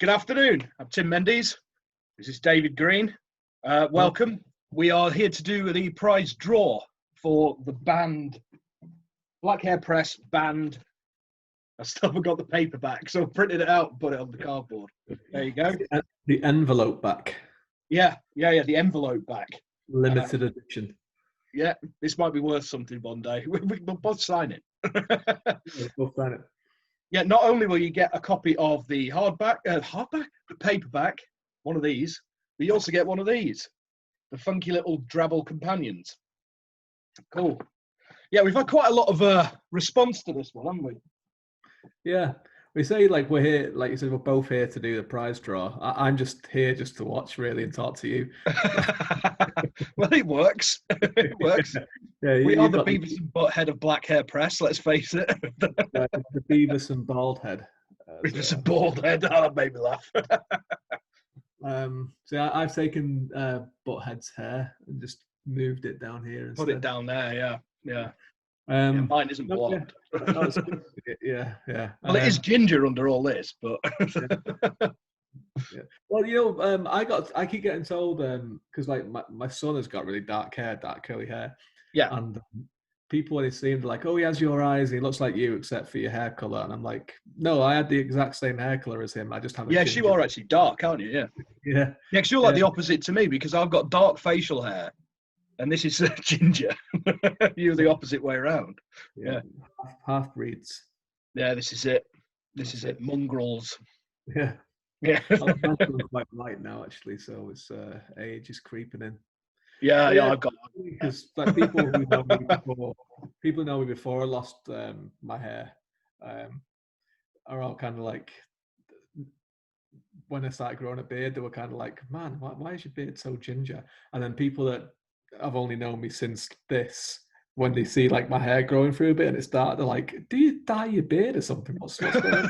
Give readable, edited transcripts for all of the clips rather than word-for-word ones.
Good afternoon. I'm Tim Mendees. This is David Green. Welcome. We are here to do the prize draw for the band, Black Hare Press band. I still haven't got the paperback, so I printed it out and put it on the cardboard. There you go. The envelope back. Yeah, the envelope back. Limited edition. Yeah, this might be worth something one day. We'll both sign it. We'll sign it. Yeah, not only will you get a copy of the the paperback, one of these, but you also get one of these, the funky little drabble companions. Cool. Yeah, we've had quite a lot of response to this one, haven't we? Yeah, we say like we're here, like you said, we're both here to do the prize draw. I'm just here just to watch, really, and talk to you. Well, it works. It works. Yeah, we are the Beavis and Butthead of Black Hare Press, let's face it. The Beavis and Bald Head. Beavis and Bald Head, oh, that made me laugh. So I've taken Butthead's hair and just moved it down here instead. Put it down there, yeah. Mine isn't blonde. Yeah. Well, it is ginger under all this, but yeah. Well, I keep getting told because like my son has got really dark curly hair. Yeah. And people when they see him, they're like, "Oh, he has your eyes. He looks like you, except for your hair color." And I'm like, "No, I had the exact same hair color as him. I just have." Yes, you are actually dark, aren't you? Yeah. Yeah. Yeah, because you're like the opposite to me because I've got dark facial hair, and this is ginger. You're the opposite way around. Yeah. Half breeds. Yeah, this is it. This is it. Mongrels. Yeah. Yeah. I'm quite light now, actually, so it's age is creeping in. Yeah, I've got. Because like people who know me before I lost my hair, are all kind of like, when I started growing a beard, they were kind of like, "Man, why is your beard so ginger?" And then people that have only known me since this, when they see like my hair growing through a bit and it's dark, they're like, "Do you dye your beard or something? What's going on?"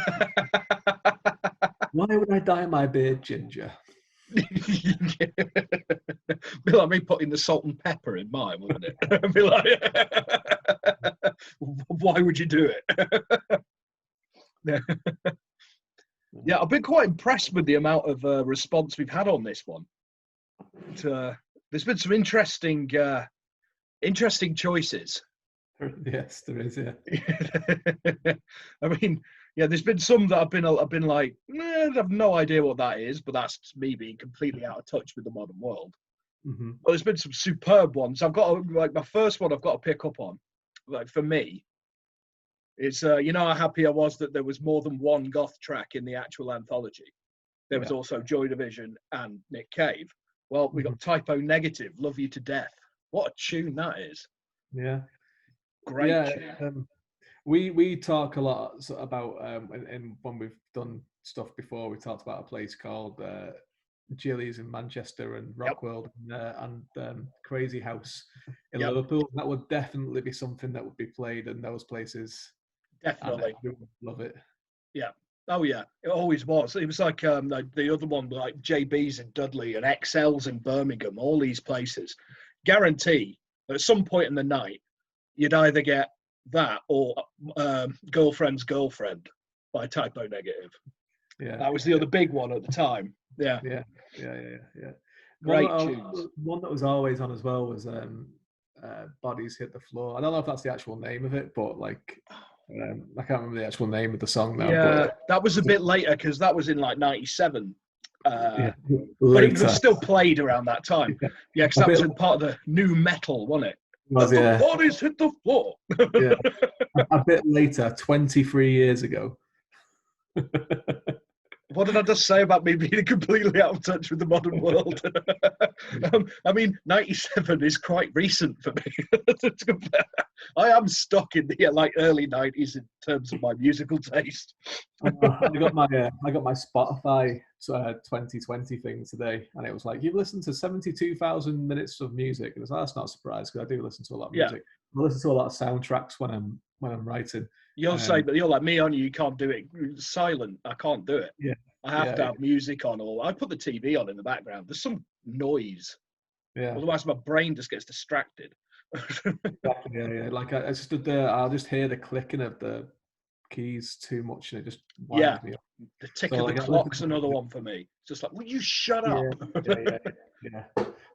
Why would I dye my beard ginger? Be like me putting the salt and pepper in mine, wouldn't it? Be like, why would you do it? Yeah, I've been quite impressed with the amount of response we've had on this one. There's been some interesting choices. Yes, there is. Yeah. I mean, yeah, there's been some that I've been like, I have no idea what that is, but that's me being completely out of touch with the modern world. Mm-hmm. But there's been some superb ones. I've got like my first one I've got to pick up on. Like for me, it's you know how happy I was that there was more than one goth track in the actual anthology. There was also Joy Division and Nick Cave. Well, we got Typo Negative, Love You to Death. What a tune that is. Yeah. Great tune. We talk a lot about and when we've done stuff before, we talked about a place called Gillies in Manchester and Rockworld and Crazy House in Liverpool. That would definitely be something that would be played in those places. Definitely. I would love it. Yeah. Oh yeah, it always was. It was like the other one, like JB's in Dudley and XL's in Birmingham, all these places. Guarantee at some point in the night, you'd either get that or Girlfriend's Girlfriend by Typo Negative. Yeah, that was the other big one at the time. Yeah. Great tunes. One that was always on as well was Bodies Hit the Floor. I don't know if that's the actual name of it, but like I can't remember the actual name of the song now. Yeah, but that was a bit later because that was in like '97. But it was still played around that time. Yeah, because that was in part of the new metal, wasn't it? Bodies hit the floor. Yeah. A bit later, 23 years ago. What did I just say about me being completely out of touch with the modern world? I mean, 97 is quite recent for me. I am stuck in the early 90s in terms of my musical taste. I got my Spotify 2020 thing today, and it was like, you've listened to 72,000 minutes of music. And I was like, that's not a surprise because I do listen to a lot of music. I listen to a lot of soundtracks when I'm writing. You'll say, but you're like me, on you can't do it silent. I can't do it. Yeah. I have to have music on, or I put the TV on in the background. There's some noise. Yeah. Otherwise, my brain just gets distracted. Yeah. Like I stood there, I'll just hear the clicking of the keys too much, and it just Yeah. winds me up. The tick So, of the like, clock's another one for me. It's just like, will you shut up? Yeah.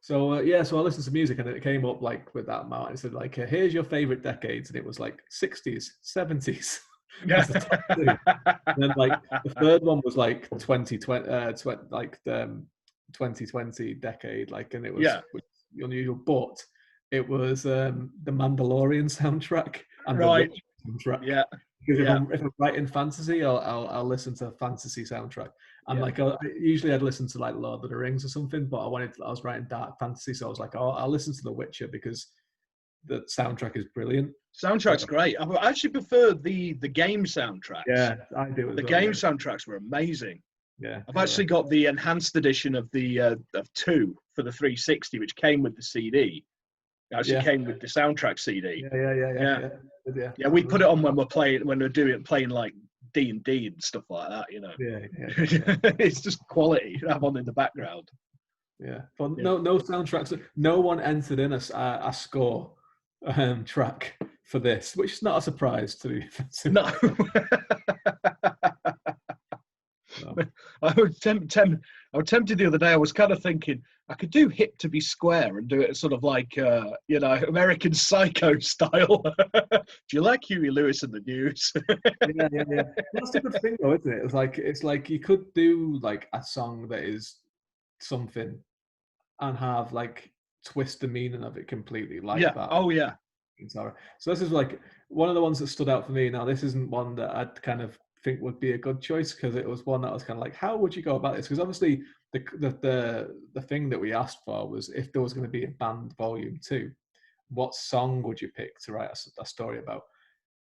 So so I listened to music, and it came up like with that amount. It said like, here's your favorite decades, and it was like 60s, 70s. Yeah. The top two. And then like the third one was like 2020, like the 2020 decade, like, and it was unusual, but it was the Mandalorian soundtrack and the Right. Witcher soundtrack. Yeah. Because if I'm writing fantasy, I'll listen to fantasy soundtrack. And like usually I'd listen to like Lord of the Rings or something, but I was writing dark fantasy, so I was like, oh, I'll listen to The Witcher because the soundtrack is brilliant. Soundtrack's great. I actually prefer the game soundtracks. Yeah, I do. The game soundtracks were amazing. Yeah, I've actually got the enhanced edition of the of 2 for the 360, which came with the CD. It actually came with the soundtrack CD. Yeah, we put it on when we're playing like D&D and stuff like that, you know. It's just quality to have on in the background. Yeah, but no soundtracks. No one entered in a score track for this, which is not a surprise to me. No. I was tempted the other day. I was kind of thinking I could do Hip to Be Square and do it sort of like American Psycho style. Do you like Huey Lewis and the News? Yeah. That's a good thing, though, isn't it? It's like you could do like a song that is something and have like twist the meaning of it completely, like that. Oh yeah. So this is like one of the ones that stood out for me. Now, this isn't one that I'd kind of think would be a good choice, because it was one that I was kind of like, how would you go about this? Because obviously the thing that we asked for was if there was going to be a band volume 2, what song would you pick to write a story about?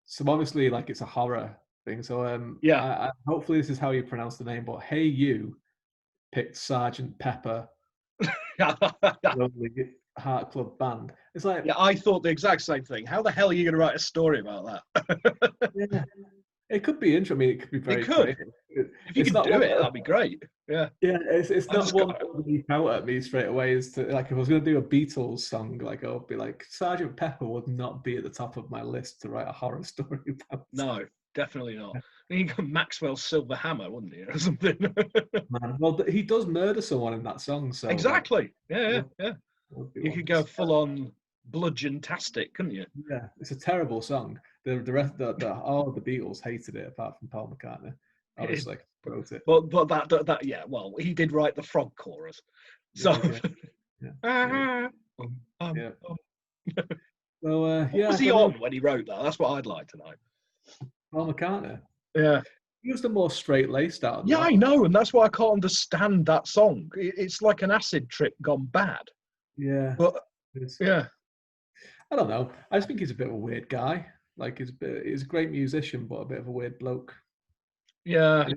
So obviously, like, it's a horror thing. So I hopefully this is how you pronounce the name, but Hey You picked Sergeant Pepper Lonely Heart Club Band. It's like, I thought the exact same thing. How the hell are you going to write a story about that? It could be interesting. I mean, it could be very creative. If you could do it, that'd be great. Yeah. It's not one that would leap out at me straight away. Is to, like, if I was going to do a Beatles song, like, I'll be like, Sergeant Pepper would not be at the top of my list to write a horror story about. No, definitely not. I mean, you got Maxwell's Silver Hammer, wouldn't he, or something? Man, well, he does murder someone in that song, so exactly. Like, yeah. You could go full on bludgeon-tastic, couldn't you? Yeah, it's a terrible song. The rest, all of the Beatles hated it, apart from Paul McCartney. Obviously, wrote it. But that well, he did write the frog chorus. So. What was he on when he wrote that? That's what I'd like to know. Paul McCartney. Yeah. He was the more straight-laced out. Yeah, I know, and that's why I can't understand that song. It's like an acid trip gone bad. Yeah. But I don't know. I just think he's a bit of a weird guy. Like, he's a great musician, but a bit of a weird bloke. Yeah.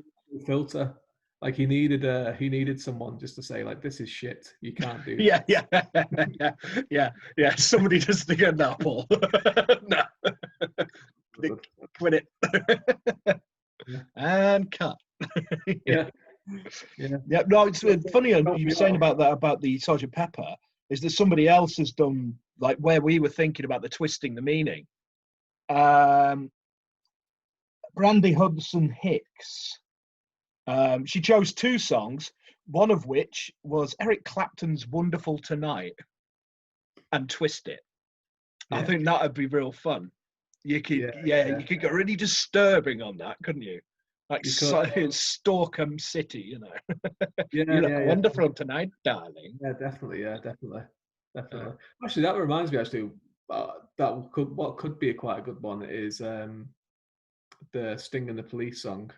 Filter. Like, he needed someone just to say, like, this is shit. You can't do that. Yeah. Somebody just to get that, Paul. No. Quit it. And cut. Yeah. No, it's funny you were saying about that, about the Sgt. Pepper, is that somebody else has done, like, where we were thinking about the twisting the meaning. Brandy Hudson Hicks. She chose 2 songs, one of which was Eric Clapton's Wonderful Tonight, and twist it. I think that would be real fun. You could, you could get really disturbing on that, couldn't you? Like Stalkham City, you know. Wonderful tonight, darling. Yeah, definitely. Actually, that reminds me. What could be quite a good one is the Sting and the Police song.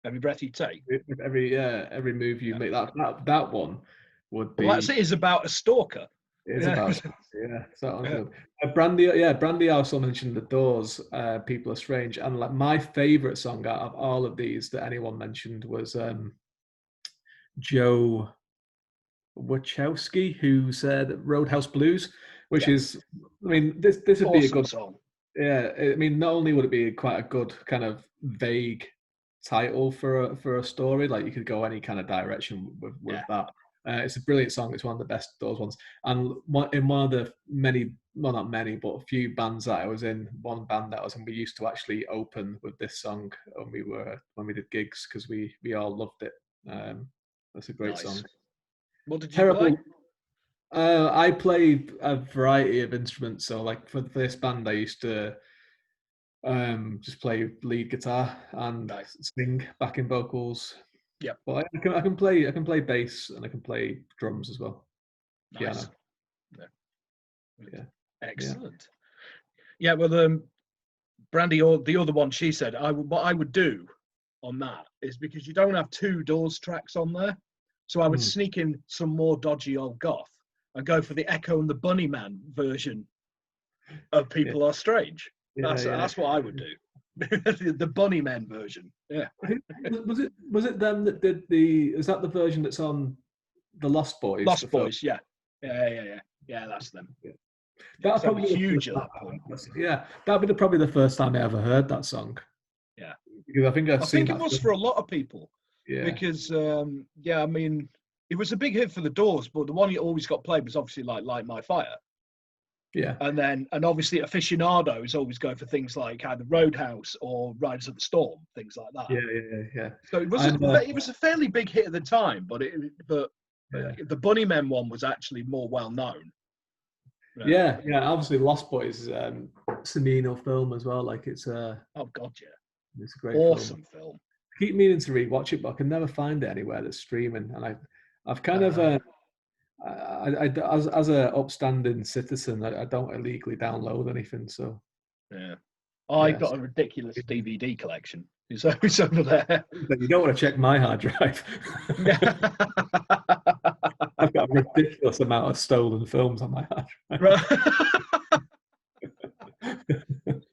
Every breath you take. Every move you make. That one would be. Well, that's it. Is about a stalker. It's about good. Brandy also mentioned the Doors. People Are Strange, and like my favorite song out of all of these that anyone mentioned was Joe Wachowski, who said Roadhouse Blues, which is, I mean, this would awesome be a good song. Yeah, I mean, not only would it be quite a good kind of vague title for a story, like you could go any kind of direction with that. It's a brilliant song. It's one of the best Doors ones. And in one of the many, well, not many, but a few bands that I was in, one band that I was in, we used to actually open with this song when we did gigs, because we all loved it. That's a great song. What did you play? I play a variety of instruments. So, like for this band, I used to just play lead guitar and sing backing vocals. Yeah, but I can play bass, and I can play drums as well. Nice. Yeah. Excellent. Yeah, well, Brandy, or the other one, she said, what I would do on that is, because you don't have 2 Doors tracks on there, so I would sneak in some more dodgy old goth and go for the Echo and the Bunnyman version of People Are Strange. That's what I would do. The Bunnymen version. Yeah. Was it them that did the? Is that the version that's on the Lost Boys? Lost Boys, yeah, that's them. Yeah. That'd probably be huge at that point. Yeah, that'd be probably the first time I ever heard that song. Yeah, because I think it was for a lot of people. Yeah, because I mean, it was a big hit for the Doors, but the one you always got played was obviously like Light My Fire. Yeah, and obviously aficionados always go for things like either Roadhouse or Riders of the Storm, things like that. Yeah. So it was a fairly big hit at the time, but the Bunnymen one was actually more well known. Yeah. Obviously, Lost Boys is a seminal film as well. Like it's oh god, yeah, it's a great, awesome film. I keep meaning to rewatch it, but I can never find it anywhere that's streaming. And I've kind of as an upstanding citizen, I don't illegally download anything. So I've got a ridiculous DVD collection. It's over there. But you don't want to check my hard drive. I've got a ridiculous amount of stolen films on my hard drive.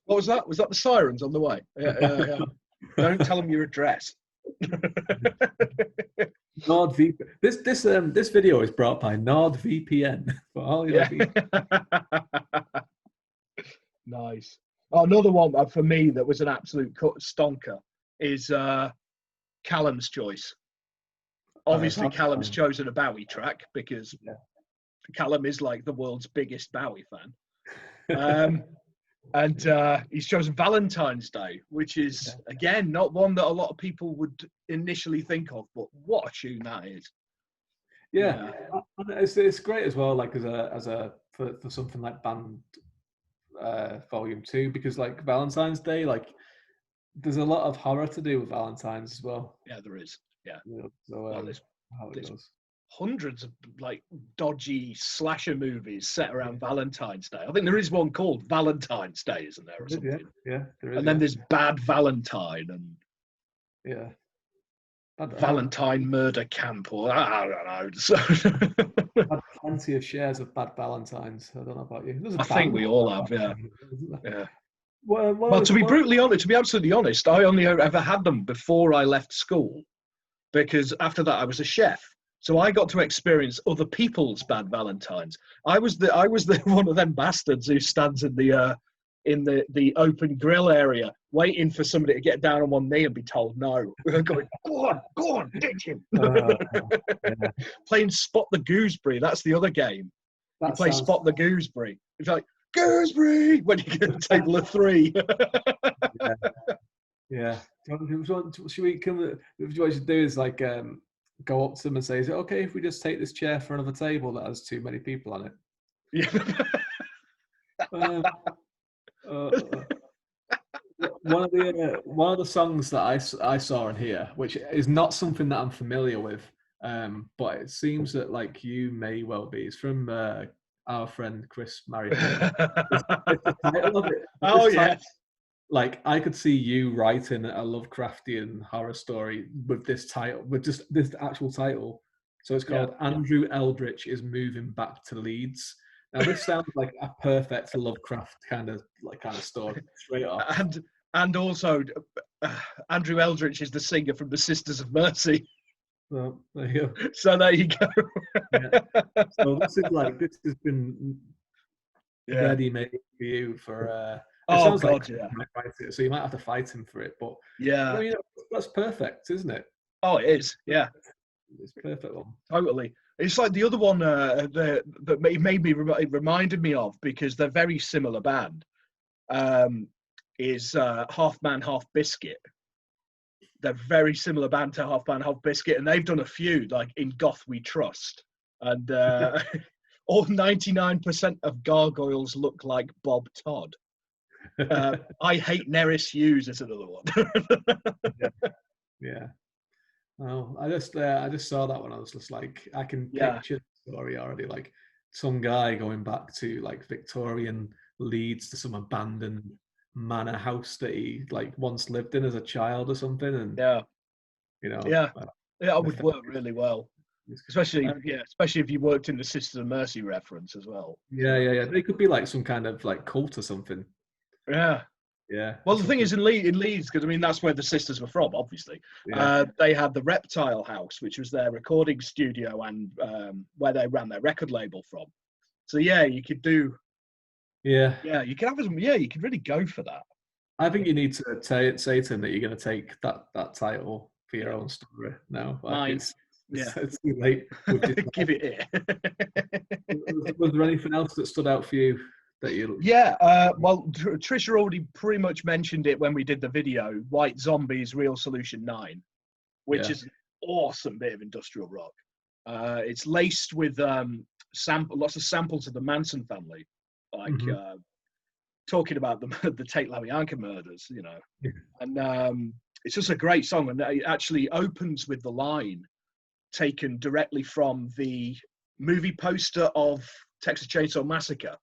What was that? Was that the sirens on the way? Yeah. Don't tell them your address. NordVPN. This video is brought by NordVPN for all your Nice. Oh, another one for me that was an absolute stonker is Callum's choice. Obviously, Callum's chosen a Bowie track because Callum is like the world's biggest Bowie fan. And he's chosen Valentine's Day, which is, again, not one that a lot of people would initially think of, but what a tune that is. Yeah. It's great as well, like for something like Band Volume 2, because like Valentine's Day, like there's a lot of horror to do with Valentine's as well. Yeah, there is. Yeah. So there's hundreds of like dodgy slasher movies set around Valentine's Day. I think there is one called Valentine's Day, isn't there, or something? Yeah, there is. And then there's Bad Valentine and Valentine Murder Camp, or I don't know. I've had plenty of shares of Bad Valentines. I don't know about you. I think we all have, yeah. Well, to be absolutely honest, I only ever had them before I left school, because after that I was a chef. So I got to experience other people's Bad Valentines. I was the one of them bastards who stands in the open grill area waiting for somebody to get down on one knee and be told no. Going, go on, ditch him. Playing Spot the Gooseberry, that's the other game. You play Spot the Gooseberry. It's like, Gooseberry, when you get a table of 3. Yeah. Should we come? What you should do is like go up to them and say, "Is it okay if we just take this chair for another table that has too many people on it?" Yeah. One of the songs that I saw in here, which is not something that I'm familiar with, but it seems that like you may well be. It's from our friend Chris Marriott. It's the title of it. Oh yes. Like I could see you writing a Lovecraftian horror story with this title, with just this actual title. So it's called Andrew Eldritch is Moving Back to Leeds. Now this sounds like a perfect Lovecraft kind of story, straight off. And also, Andrew Eldritch is the singer from the Sisters of Mercy. Well, there you go. So there you go. So this has been ready made for you for. God, So you might have to fight him for it, but yeah, that's perfect, isn't it? Oh, it is. Yeah. It's a perfect one. Totally. It's like the other one that it reminded me of, because they're very similar band. Is Half Man Half Biscuit. They're very similar band to Half Man Half Biscuit, and they've done a few like In Goth We Trust, and all 99% of gargoyles look like Bob Todd. I Hate Neris Hughes is another one. Yeah. Oh, I just saw that one. I was just like, I can picture the story already. Like some guy going back to like Victorian Leeds to some abandoned manor house that he like once lived in as a child or something, and that would work really well. Especially if you worked in the Sisters of Mercy reference as well. Yeah. They could be like some kind of like cult or something. Yeah. Yeah. Well, the thing is in Leeds, because I mean that's where the sisters were from. Obviously, they had the Reptile House, which was their recording studio and where they ran their record label from. So you could do. Yeah, you could have them. Yeah, you could really go for that. I think you need to say to him that you're going to take that title for your own story now. Like it's too late. Give it here. Was there anything else that stood out for you? Well, Trisha already pretty much mentioned it when we did the video. White Zombies, Real Solution 9, which is an awesome bit of industrial rock. It's laced with lots of samples of the Manson family, like talking about the Tate LaBianca murders, and it's just a great song, and it actually opens with the line taken directly from the movie poster of Texas Chainsaw Massacre.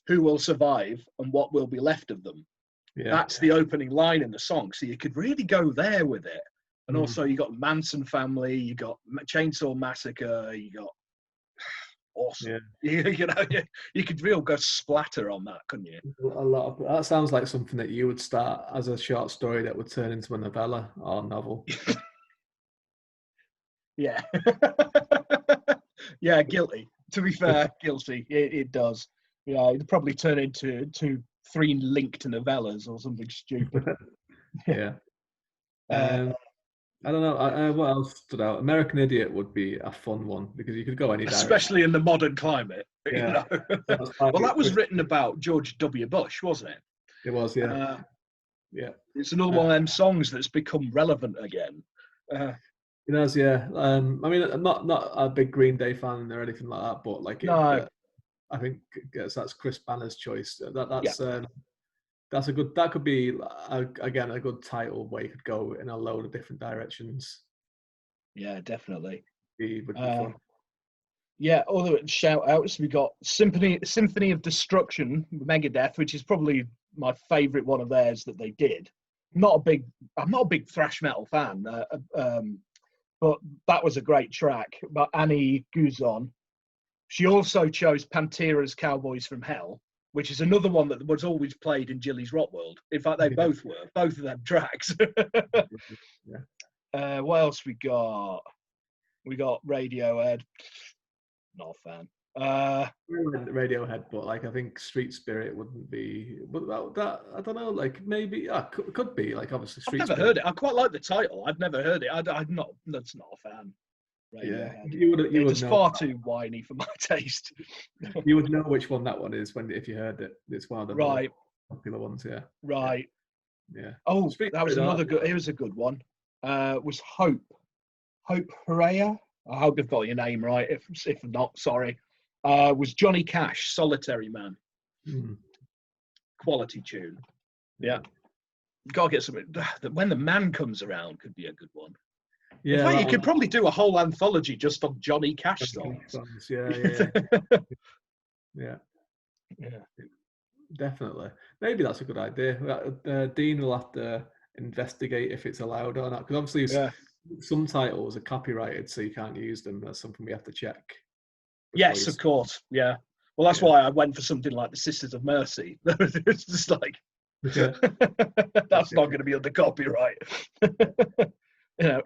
Who will survive and what will be left of them? Yeah. That's the opening line in the song. So you could really go there with it. And also you got Manson family, you got Chainsaw Massacre, you got awesome. Yeah. You could real go splatter on that, couldn't you? A lot of that sounds like something that you would start as a short story that would turn into a novella or novel. Yeah. Yeah, guilty. To be fair, guilty. It does. Yeah, it'd probably turn into 3 linked novellas or something stupid. Yeah. I don't know. What else stood out? American Idiot would be a fun one because you could go any direction. Especially in the modern climate. Yeah. Well, that was written about George W. Bush, wasn't it? It was, yeah. Yeah. It's another one of them songs that's become relevant again. It has, yeah. I mean, I'm not a big Green Day fan or anything like that, but like, I think that's Chris Banner's choice. That's a good. That could be again a good title where you could go in a load of different directions. Yeah, definitely. Would be fun. Yeah, other shout outs. We got Symphony of Destruction, Megadeth, which is probably my favourite one of theirs that they did. I'm not a big thrash metal fan, but that was a great track. But Annie Guzon. She also chose Pantera's Cowboys from Hell, which is another one that was always played in Jilly's Rock World. In fact, they both were, both of them tracks. What else we got? We got Radiohead. Not a fan. Radiohead, but like I think Street Spirit wouldn't be. But that I don't know. Like maybe could be like obviously Street. I've never heard it. I quite like the title. I've never heard it. I'm not. That's not a fan. Radiohead. Yeah, it's far too whiny for my taste. You would know which one that one is if you heard it. It's one of the more popular ones. Yeah. Right. Yeah. Oh, that was another good. It was a good one. Was Hope Hooray? I hope I've got your name right. If not, sorry. Was Johnny Cash, Solitary Man. Quality tune. Yeah. Gotta get something. When the Man Comes Around could be a good one. Yeah. In fact, you could probably do a whole anthology just on Johnny Cash songs. Yeah. Definitely. Maybe that's a good idea. Dean will have to investigate if it's allowed or not. Because obviously some titles are copyrighted, so you can't use them. That's something we have to check. Yes, of course. Yeah. Well, that's why I went for something like the Sisters of Mercy. It's just like, that's not going to be under copyright.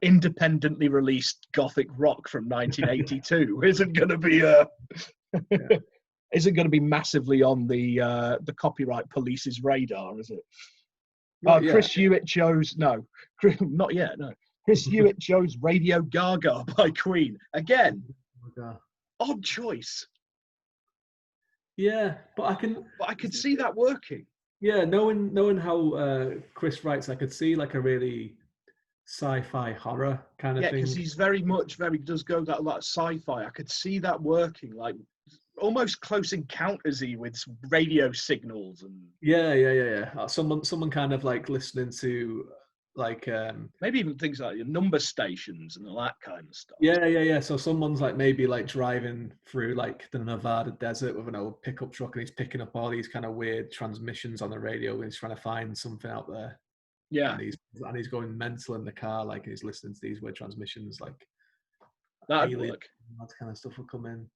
Independently released gothic rock from 1982 isn't going to be isn't going to be massively on the copyright police's radar, is it? Chris Hewitt chose not yet. No, Chris Hewitt chose Radio Gaga by Queen. Again, God. odd choice. Yeah, but I could see that working. Yeah, knowing how Chris writes, I could see like a really sci-fi horror kind of thing. Yeah, because he's does go that like sci-fi. I could see that working, like almost Close Encounters-y with radio signals and. Yeah. Someone kind of like listening to like maybe even things like your number stations and all that kind of stuff. Yeah. So someone's like maybe like driving through like the Nevada desert with an old pickup truck, and he's picking up all these kind of weird transmissions on the radio, and he's trying to find something out there. Yeah, and he's going mental in the car, like he's listening to these weird transmissions, like that'd work. That kind of stuff will come in.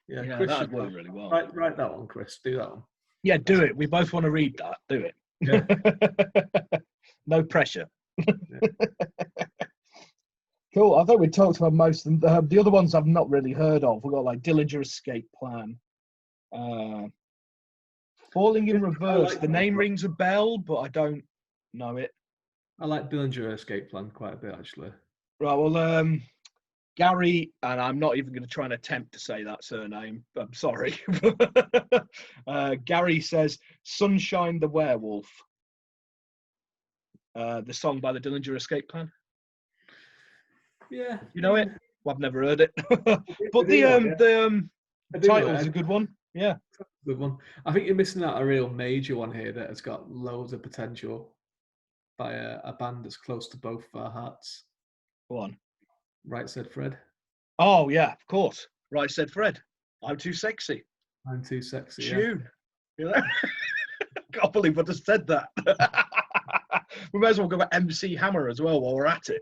Yeah, Chris that'd work really well. Write that one, Chris. Do that one. Yeah, do it. We both want to read that. Do it. Yeah. No pressure. Cool. I think we talked about most of them. The other ones I've not really heard of. We've got like Dillinger Escape Plan. Falling in Reverse. The name rings a bell, but I don't know it. I like Dillinger Escape Plan quite a bit, actually. Right, well, Gary, and I'm not even going to try and attempt to say that surname. I'm sorry. Gary says, Sunshine the Werewolf. The song by the Dillinger Escape Plan. Yeah. You know it? Well, I've never heard it. But the title's a good one. Yeah. Good one. I think you're missing out a real major one here that has got loads of potential by a band that's close to both of our hearts. Go on. Right Said Fred. Oh, yeah, of course. Right Said Fred. I'm Too Sexy. I'm Too Sexy. Tune. Yeah. You know? Can't believe I just said that. We may as well go with MC Hammer as well while we're at it.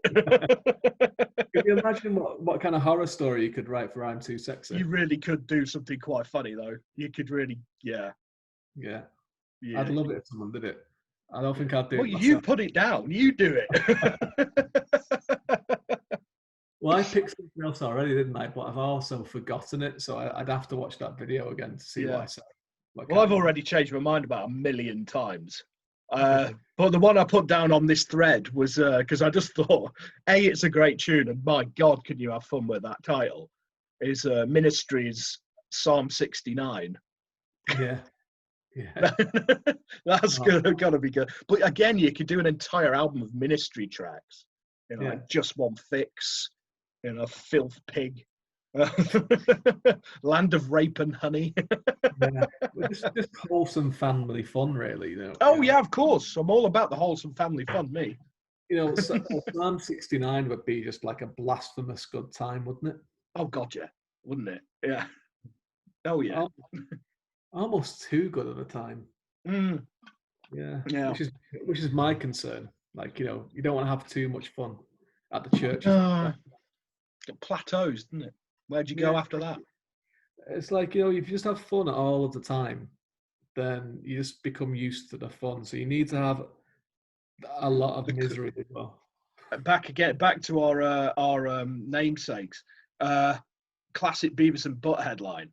Can you imagine what kind of horror story you could write for I'm Too Sexy? You really could do something quite funny, though. You could really, yeah. I'd love it if someone did it. I don't think I'd do it myself. You put it down. You do it. Well, I picked something else already, didn't I? But I've also forgotten it, so I'd have to watch that video again to see what I said. Well, I've already changed my mind about 1 million times. But the one I put down on this thread was because I just thought, A, it's a great tune, and my God, can you have fun with that title? Is Ministry's Psalm 69. Yeah. That's gotta be good. But again, you could do an entire album of Ministry tracks. You know, like Just One Fix, you know, Filth Pig, Land of Rape and Honey. Just wholesome family fun, really. You know? Oh, yeah, of course. I'm all about the wholesome family fun, me. You know, Psalm 69 would be just like a blasphemous good time, wouldn't it? Oh, God, yeah. Wouldn't it? Yeah. Oh, yeah. Almost too good at a time. Yeah. Which is my concern. Like, you know, you don't want to have too much fun at the church. It plateaus, doesn't it? Where'd you go after that? It's like, you know, if you just have fun all of the time, then you just become used to the fun. So you need to have a lot of misery as well. Back to our namesakes. Classic Beavis and Butthead line.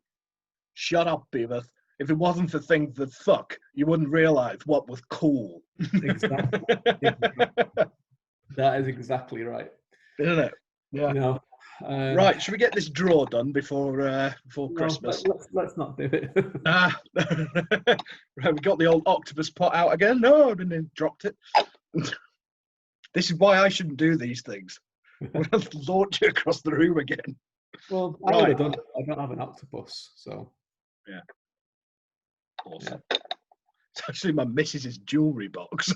Shut up, Beavis. If it wasn't for things that fuck, you wouldn't realise what was cool. Exactly. That is exactly right. Isn't it? Yeah. You know, right, should we get this draw done before Christmas? Let's not do it. Right, we got the old octopus pot out again. No, I didn't dropped it. This is why I shouldn't do these things. We'll have to launch it across the room again. Well, I don't have an octopus, so yeah. Awesome. Yeah. It's actually my missus's jewellery box.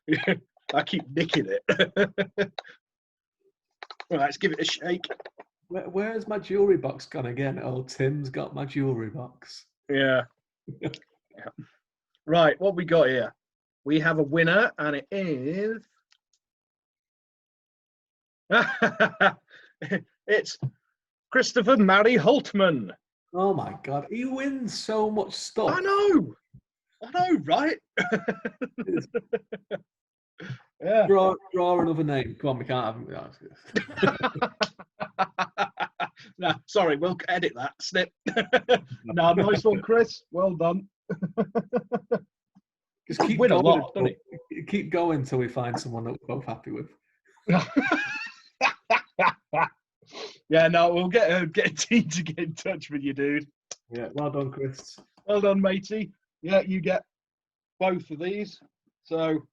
Yeah, I keep nicking it. Right, let's give it a shake. Where's my jewellery box gone again? Oh, Tim's got my jewellery box. Yeah. Yeah. Right, what we got here? We have a winner, and it is... It's Christopher Mary Holtman. Oh my God, he wins so much stuff. I know, right? Yeah. Draw another name. Come on, we can't have him. No, sorry, we'll edit that. Snip. No, nice one, Chris. Well done. Just keep win a going. lot, doesn't Keep going until we find someone that we're both happy with. Yeah, no, we'll get a team to get in touch with you, dude. Yeah, well done, Chris. Well done, matey. Yeah, you get both of these. So,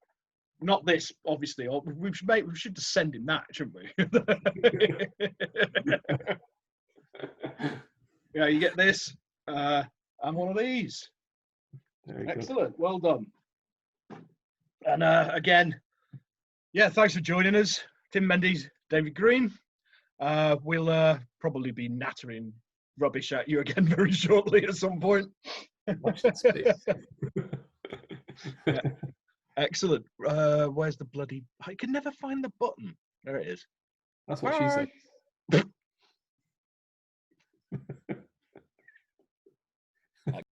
not this, obviously. We should just send him that, shouldn't we? Yeah, you get this and one of these. Very Excellent. Good. Well done. And again, yeah, thanks for joining us, Tim Mendees, David Green. We'll probably be nattering rubbish at you again very shortly at some point. Watch that space. Yeah. Excellent. Where's the bloody... I can never find the button. There it is. That's what she said.